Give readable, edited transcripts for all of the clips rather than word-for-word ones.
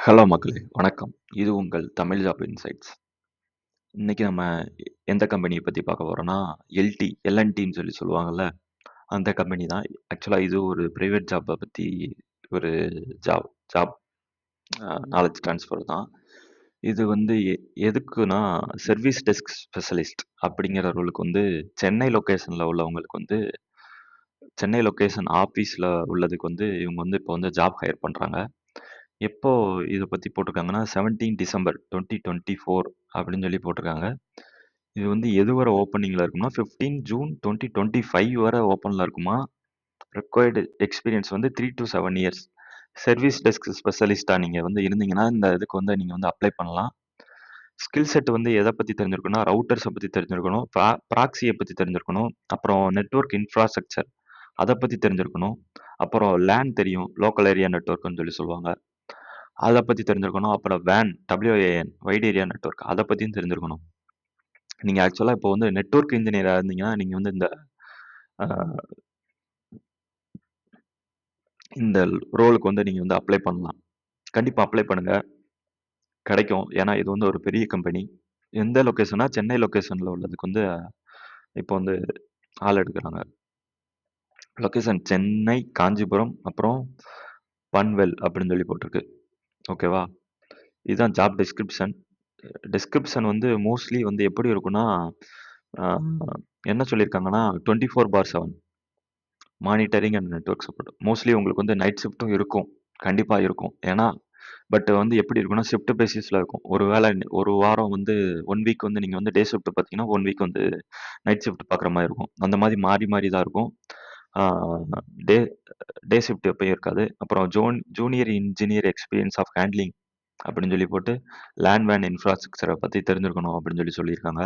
Hello மக்களே! வணக்கம். இது உங்கள் தமிழ் ஜாப் இன்சைட்ஸ். இன்னைக்கு நம்ம எந்த கம்பெனிய பத்தி பார்க்க போறோம்னா, எல்என்டின்னு சொல்லி சொல்லுவாங்கல்ல, அந்த கம்பெனி தான். ஆக்சுவலா இது ஒரு பிரைவேட் ஜாப்ப பத்தி ஒரு ஜாப் ஜாப் நாலேட்ஜ் ட்ரான்ஸ்ஃபர் தான். இது வந்து எதுக்குன்னா, சர்வீஸ் டெஸ்க் ஸ்பெஷலிஸ்ட் அப்படிங்கிற ரோலுக்கு வந்து சென்னை லொகேஷன்ல உள்ளவங்களுக்கு வந்து சென்னை லொகேஷன் ஆஃபீஸ்ல உள்ளதுக்கு வந்து இவங்க வந்து இப்போ வந்து ஜாப் ஹையர் பண்றாங்க. எப்போ இத பத்தி போட்டிருக்காங்கன்னா, 17 டிசம்பர் 2024 அப்படின்னு சொல்லி போட்டிருக்காங்க. இது வந்து எதுவரை ஓப்பனிங்ல இருக்கும்னா, 15 ஜூன் 2025 வரை ஓப்பன்ல இருக்குமா. ரிக்வயர்டு எக்ஸ்பீரியன்ஸ் வந்து 3 டூ 7 இயர்ஸ். சர்வீஸ் டெஸ்க் ஸ்பெஷலிஸ்ட்டா நீங்க வந்து இருந்தீங்கன்னா, இந்த இதுக்கு வந்து நீங்க வந்து அப்ளை பண்ணலாம். ஸ்கில் செட் வந்து எத பத்தி தெரிஞ்சிருக்கணும்னா, ரவுட்டர்ஸ பத்தி தெரிஞ்சிருக்கணும். ப்ராக்ஸிய பத்தி தெரிஞ்சிருக்கணும். அப்புறம் நெட்வொர்க் இன்ஃப்ராஸ்ட்ரக்சர் அத பத்தி தெரிஞ்சிருக்கணும். அப்புறம் லேன் தெரியும். லோக்கல் ஏரியா நெட்வொர்க்ன்னு சொல்லி சொல்லுவாங்க. அத பத்தி தெரிஞ்சிருக்கணும். அப்புறம் WAN வைட் ஏரியா நெட்வொர்க் அத பத்தியும் தெரிஞ்சிருக்கணும். நீங்க ஆக்சுவலா இப்போ வந்து நெட்வொர்க் இன்ஜினியரா இருந்தீங்கன்னா, நீங்க வந்து அ இந்த ரோலுக்கு வந்து நீங்க வந்து அப்ளை பண்ணலாம். கண்டிப்பா அப்ளை பண்ணுங்க. கிடைக்கும். ஏன்னா இது வந்து ஒரு பெரிய கம்பெனி. எந்த லொகேஷன்னா, சென்னை லொகேஷன்ல உள்ளதுக்கு வந்து இப்போ வந்து ஆள் எடுக்குறாங்க. லொகேஷன் சென்னை, காஞ்சிபுரம், அப்புறம் பன்வெல் அப்படின்னு சொல்லி போட்டிருக்கு. ஓகேவா? இதுதான் ஜாப் டிஸ்கிரிப்ஷன். டிஸ்கிரிப்ஷன் வந்து மோஸ்ட்லி வந்து எப்படி இருக்கும்னா, அ என்ன சொல்லியிருக்காங்கன்னா, 24/7 monitoring and network support. Mostly உங்களுக்கு வந்து நைட் ஷிஃப்ட்டும் இருக்கும். கண்டிப்பா இருக்கும். ஏன்னா, பட் வந்து எப்படி இருக்கும்னா, ஷிஃப்ட் பேசிஸ்ல இருக்கும். ஒரு வேளை ஒரு வாரம் வந்து 1 வீக் வந்து நீங்க வந்து டே ஷிஃப்ட் பார்த்தீங்கன்னா, 1 வீக் வந்து நைட் ஷிஃப்ட் பார்க்குற மாரி இருக்கும். அந்த மாரி மாறி மாறி தான் இருக்கும். ஆ டே டே ஷிஃப்ட் எப்பயும் இருக்காது. அப்புறம் junior engineer experience of handling அப்படின்னு சொல்லி போட்டு, லேன் வேன் இன்ஃப்ராஸ்ட்ரக்சர பத்தி தெரிஞ்சிருக்கணும் அப்படின்னு சொல்லி சொல்லியிருக்காங்க.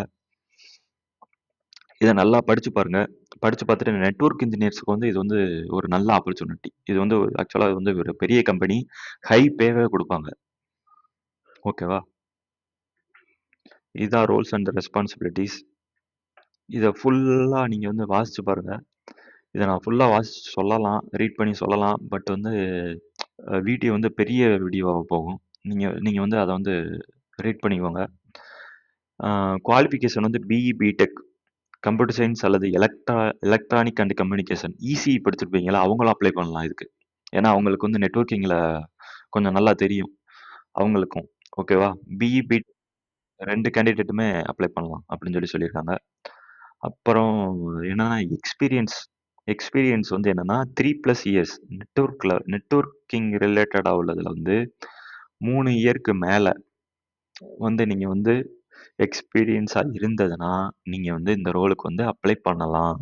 இத நல்லா படிச்சு பாருங்க. படிச்சு பார்த்துட்டு நெட்வொர்க் இன்ஜினியர்ஸ்க்கு வந்து இது வந்து ஒரு நல்ல ஆப்பர்ச்சுனிட்டி. இது வந்து ஆக்சுவலா இது வந்து ஒரு பெரிய கம்பெனி. ஹை பேவே குடுப்பாங்க. ஓகேவா? இதான் ரோல்ஸ் அண்ட் ரெஸ்பான்சிபிலிட்டீஸ். இத ஃபுல்லா நீங்க வந்து வாசிச்சு பாருங்க. இத நான் ஃபுல்லா வாசிச்சு சொல்லலாம். ரீட் பண்ணி சொல்லலாம். பட் வந்து வீடியோ வந்து பெரிய வீடியோவா போகும். நீங்க நீங்க வந்து அத வந்து ரீட் பண்ணிக்கோங்க. ஆ குவாலிஃபிகேஷன் வந்து பிஇ, பிடெக், கம்ப்யூட்டர் சயன்ஸ் அல்லது எலக்ட்ரானிக் அண்ட் கம்யூனிகேஷன். இசிஇ படிச்சிருப்பீங்கல்ல, அவங்களும் அப்ளை பண்ணலாம் இதுக்கு. ஏன்னா, அவங்களுக்கு வந்து நெட்வொர்க்கிங்ல கொஞ்சம் நல்லா தெரியும். அவங்களுக்கும். ஓகேவா? பிஇ, 2 கேண்டிடேட்டுமே அப்ளை பண்ணலாம் அப்படின்னு சொல்லி சொல்லியிருக்காங்க. அப்புறம் என்னன்னா எக்ஸ்பீரியன்ஸ் எக்ஸ்பீரியன்ஸ் வந்து என்னன்னா 3+ இயர்ஸ் நெட்வொர்க்கிங் ரிலேட்டடா உள்ளதுல வந்து 3 இயர்க்கு மேல வந்து நீங்க வந்து எக்ஸ்பீரியன்ஸா இருந்ததுன்னா, நீங்க வந்து இந்த ரோலுக்கு வந்து அப்ளை பண்ணலாம்.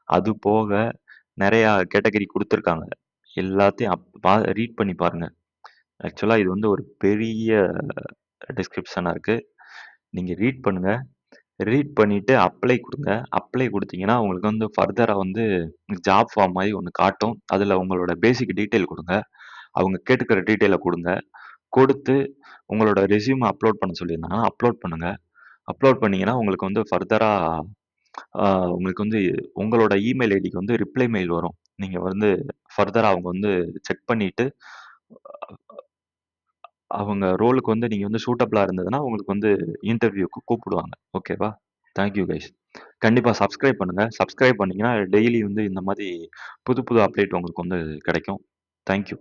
அது போக நெறையா கேட்டகரி குடுத்துருக்காங்க. எல்லாத்தையும் ரீட் பண்ணி பாருங்க. ஆக்சுவலா இது வந்து ஒரு பெரிய டிஸ்கிரிப்ஷனா இருக்கு. நீங்க ரீட் பண்ணுங்க. ரீட் பண்ணிட்டு அப்ளை குடுங்க. அப்ளை குடுத்தீங்கன்னா, உங்களுக்கு வந்து ஃபர்தரா வந்து ஜாப் ஃபார்ம் மாரி ஒண்ணு காட்டும். அதுல உங்களோட பேசிக் டீட்டெயில் குடுங்க. அவங்க கேட்டுக்கிற டீட்டெயில குடுங்க. கொடுத்து உங்களோட ரெஸ்யூம அப்லோட் பண்ண சொல்லியிருந்தாங்கன்னா, அப்லோட் பண்ணுங்க. அப்லோட் பண்ணீங்கன்னா, உங்களுக்கு வந்து ஃபர்தரா அ உங்களுக்கு வந்து உங்களோட இமெயில் ஐடிக்கு வந்து ரிப்ளை மெயில் வரும். நீங்க வந்து ஃபர்தரா அவங்க வந்து செக் பண்ணிட்டு, அவங்க ரோலுக்கு வந்து நீங்க வந்து சூட்டபிளா இருந்ததுன்னா, உங்களுக்கு வந்து இன்டர்வியூக்கு கூப்பிடுவாங்க. ஓகேவா? Thank you guys. கண்டிப்பா சப்ஸ்கிரைப் பண்ணுங்க. சப்ஸ்கிரைப் பண்ணீங்கன்னா, டெய்லி வந்து இந்த மாரி புது புது அப்டேட் உங்களுக்கு வந்து கிடைக்கும். Thank you.